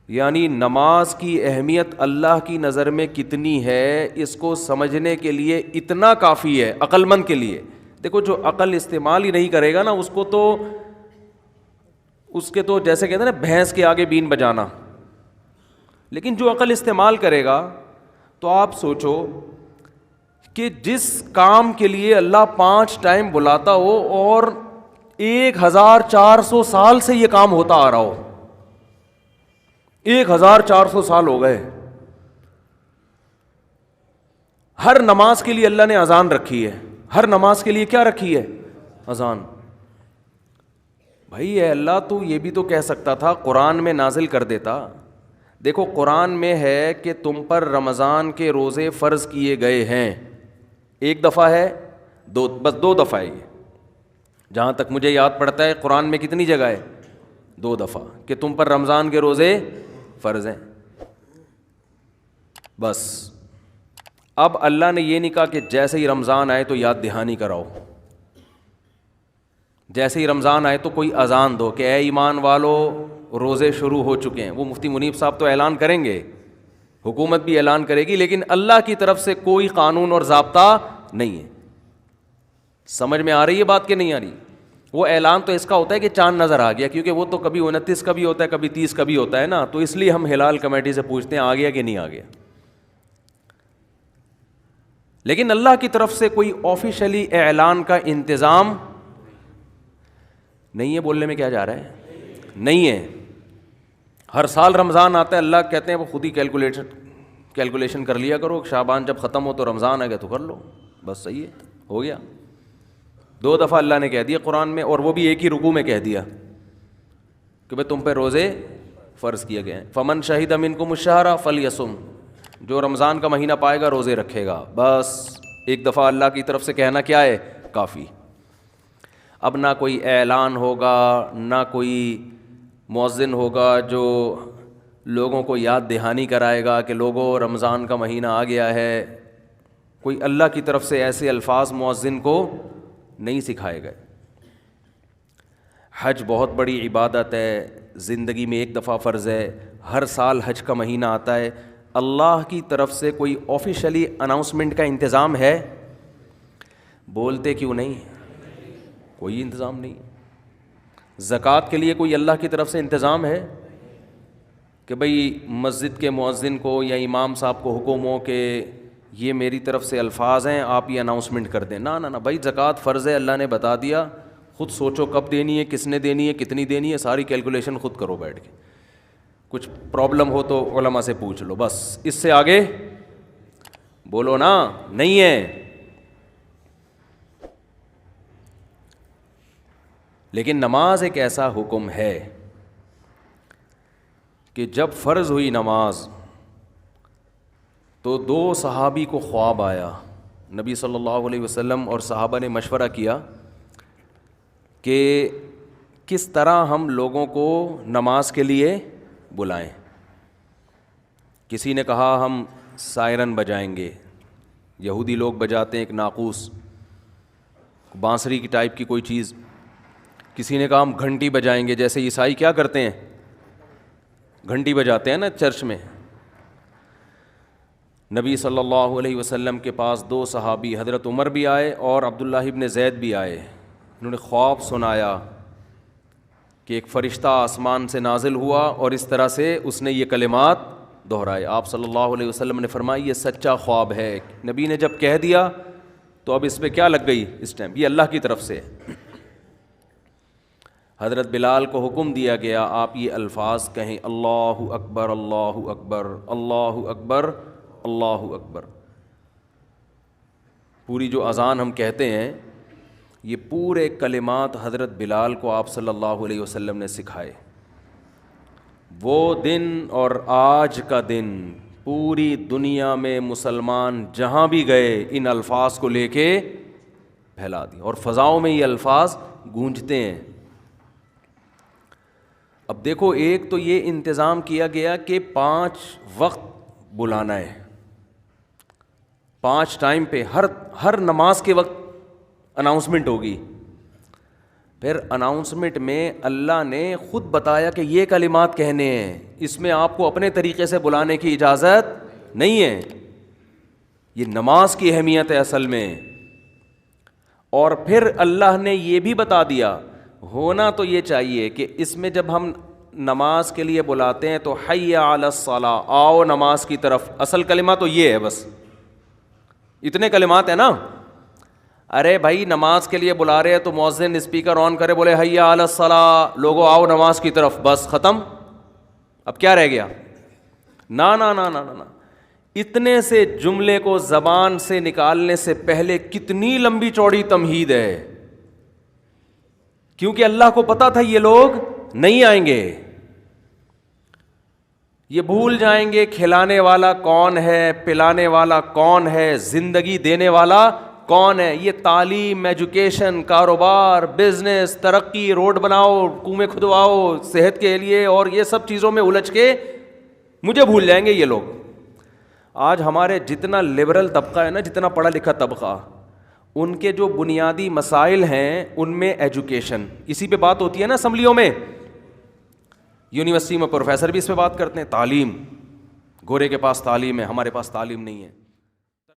یعنی نماز کی اہمیت اللہ کی نظر میں کتنی ہے، اس کو سمجھنے کے لیے اتنا کافی ہے عقل مند کے لیے. دیکھو جو عقل استعمال ہی نہیں کرے گا نا، اس کے تو جیسے کہتے ہیں نا بھینس کے آگے بین بجانا. لیکن جو عقل استعمال کرے گا تو آپ سوچو کہ جس کام کے لیے اللہ 5 ٹائم بلاتا ہو اور 1400 سال سے یہ کام ہوتا آ رہا ہو. 1400 سال ہو گئے. ہر نماز کے لیے اللہ نے اذان رکھی ہے. ہر نماز کے لیے کیا رکھی ہے؟ اذان. بھائی اے اللہ تو یہ بھی تو کہہ سکتا تھا قرآن میں نازل کر دیتا. دیکھو قرآن میں ہے کہ تم پر رمضان کے روزے فرض کیے گئے ہیں. 1 دفعہ ہے؟ بس 2 دفعہ ہے. یہ جہاں تک مجھے یاد پڑتا ہے قرآن میں کتنی جگہ ہے؟ 2 دفعہ کہ تم پر رمضان کے روزے فرض ہیں. بس اب اللہ نے یہ نہیں کہا کہ جیسے ہی رمضان آئے تو یاد دہانی کراؤ، جیسے ہی رمضان آئے تو کوئی اذان دو کہ اے ایمان والو روزے شروع ہو چکے ہیں. وہ مفتی منیب صاحب تو اعلان کریں گے، حکومت بھی اعلان کرے گی، لیکن اللہ کی طرف سے کوئی قانون اور ضابطہ نہیں ہے. سمجھ میں آ رہی ہے بات کہ نہیں آ رہی؟ وہ اعلان تو اس کا ہوتا ہے کہ چاند نظر آ گیا، کیونکہ وہ تو کبھی 29 کا بھی ہوتا ہے، کبھی 30 کا بھی ہوتا ہے نا، تو اس لیے ہم ہلال کمیٹی سے پوچھتے ہیں آ گیا کہ نہیں آ گیا. لیکن اللہ کی طرف سے کوئی آفیشلی اعلان کا انتظام نہیں ہے. بولنے میں کیا جا رہا ہے؟ نہیں ہے. ہر سال رمضان آتا ہے، اللہ کہتے ہیں وہ خود ہی کیلکولیشن کر لیا کرو، شعبان جب ختم ہو تو رمضان آ گیا تو کر لو، بس صحیح ہے، ہو گیا. 2 دفعہ اللہ نے کہہ دیا قرآن میں، اور وہ بھی ایک ہی رکوع میں کہہ دیا کہ بھئی تم پہ روزے فرض کیے گئے ہیں. فمن شہد منکم الشہر فلیصم، جو رمضان کا مہینہ پائے گا روزے رکھے گا. بس 1 دفعہ اللہ کی طرف سے کہنا کیا ہے؟ کافی. اب نہ کوئی اعلان ہوگا، نہ کوئی مؤذن ہوگا جو لوگوں کو یاد دہانی کرائے گا کہ لوگوں رمضان کا مہینہ آ گیا ہے. کوئی اللہ کی طرف سے ایسے الفاظ مؤذن کو نہیں سکھائے گئے. حج بہت بڑی عبادت ہے، زندگی میں 1 دفعہ فرض ہے. ہر سال حج کا مہینہ آتا ہے. اللہ کی طرف سے کوئی آفیشلی اناؤنسمنٹ کا انتظام ہے؟ بولتے کیوں نہیں؟ کوئی انتظام نہیں. زکوٰۃ کے لیے کوئی اللہ کی طرف سے انتظام ہے کہ بھئی مسجد کے مؤذن کو یا امام صاحب کو حکم ہو کہ یہ میری طرف سے الفاظ ہیں، آپ یہ اناؤنسمنٹ کر دیں؟ نہ بھائی، زکوٰۃ فرض ہے، اللہ نے بتا دیا. خود سوچو کب دینی ہے، کس نے دینی ہے، کتنی دینی ہے، ساری کیلکولیشن خود کرو بیٹھ کے. کچھ پرابلم ہو تو علماء سے پوچھ لو، بس اس سے آگے بولو نا. نہیں ہے. لیکن نماز ایک ایسا حکم ہے کہ جب فرض ہوئی نماز تو 2 صحابی کو خواب آیا. نبی صلی اللہ علیہ وسلم اور صحابہ نے مشورہ کیا کہ کس طرح ہم لوگوں کو نماز کے لیے بلائیں. کسی نے کہا ہم سائرن بجائیں گے، یہودی لوگ بجاتے ہیں ایک ناقوس بانسری کی ٹائپ کی کوئی چیز. کسی نے کہا ہم گھنٹی بجائیں گے، جیسے عیسائی کیا کرتے ہیں، گھنٹی بجاتے ہیں نا چرچ میں. نبی صلی اللہ علیہ وسلم کے پاس 2 صحابی حضرت عمر بھی آئے اور عبداللہ ابن زید بھی آئے. انہوں نے خواب سنایا کہ ایک فرشتہ آسمان سے نازل ہوا اور اس طرح سے اس نے یہ کلمات دہرائے. آپ صلی اللہ علیہ وسلم نے فرمایا یہ سچا خواب ہے. نبی نے جب کہہ دیا تو اب اس پہ کیا لگ گئی اس ٹائم، یہ اللہ کی طرف سے. حضرت بلال کو حکم دیا گیا آپ یہ الفاظ کہیں، اللہ اکبر اللہ اکبر اللہ اکبر اللہ اکبر. پوری جو اذان ہم کہتے ہیں یہ پورے کلمات حضرت بلال کو آپ صلی اللہ علیہ وسلم نے سکھائے. وہ دن اور آج کا دن پوری دنیا میں مسلمان جہاں بھی گئے ان الفاظ کو لے کے پھیلا دی، اور فضاؤں میں یہ الفاظ گونجتے ہیں. اب دیکھو ایک تو یہ انتظام کیا گیا کہ 5 وقت بلانا ہے، 5 ٹائم پہ ہر نماز کے وقت اناؤنسمنٹ ہوگی. پھر اناؤنسمنٹ میں اللہ نے خود بتایا کہ یہ کلمات کہنے ہیں, اس میں آپ کو اپنے طریقے سے بلانے کی اجازت نہیں ہے. یہ نماز کی اہمیت ہے اصل میں. اور پھر اللہ نے یہ بھی بتا دیا, ہونا تو یہ چاہیے کہ اس میں جب ہم نماز کے لیے بلاتے ہیں تو حی علی الصلاۃ, آؤ نماز کی طرف. اصل کلمہ تو یہ ہے, بس اتنے کلمات ہیں نا. ارے بھائی نماز کے لیے بلا رہے ہیں تو مؤذن اسپیکر آن کرے, بولے حی علی الصلاۃ, لوگوں آؤ نماز کی طرف, بس ختم. اب کیا رہ گیا؟ نا نا نا نا نا, اتنے سے جملے کو زبان سے نکالنے سے پہلے کتنی لمبی چوڑی تمہید ہے, کیونکہ اللہ کو پتا تھا یہ لوگ نہیں آئیں گے, یہ بھول جائیں گے کھلانے والا کون ہے, پلانے والا کون ہے, زندگی دینے والا کون ہے. یہ تعلیم, ایجوکیشن, کاروبار, بزنس, ترقی, روڈ بناؤ, کنویں کھدواؤ صحت کے لیے, اور یہ سب چیزوں میں الجھ کے مجھے بھول جائیں گے یہ لوگ. آج ہمارے جتنا لبرل طبقہ ہے نا, جتنا پڑھا لکھا طبقہ, ان کے جو بنیادی مسائل ہیں ان میں ایجوکیشن, اسی پہ بات ہوتی ہے نا اسمبلیوں میں, یونیورسٹی میں پروفیسر بھی اس پہ بات کرتے ہیں, تعلیم, گورے کے پاس تعلیم ہے, ہمارے پاس تعلیم نہیں ہے.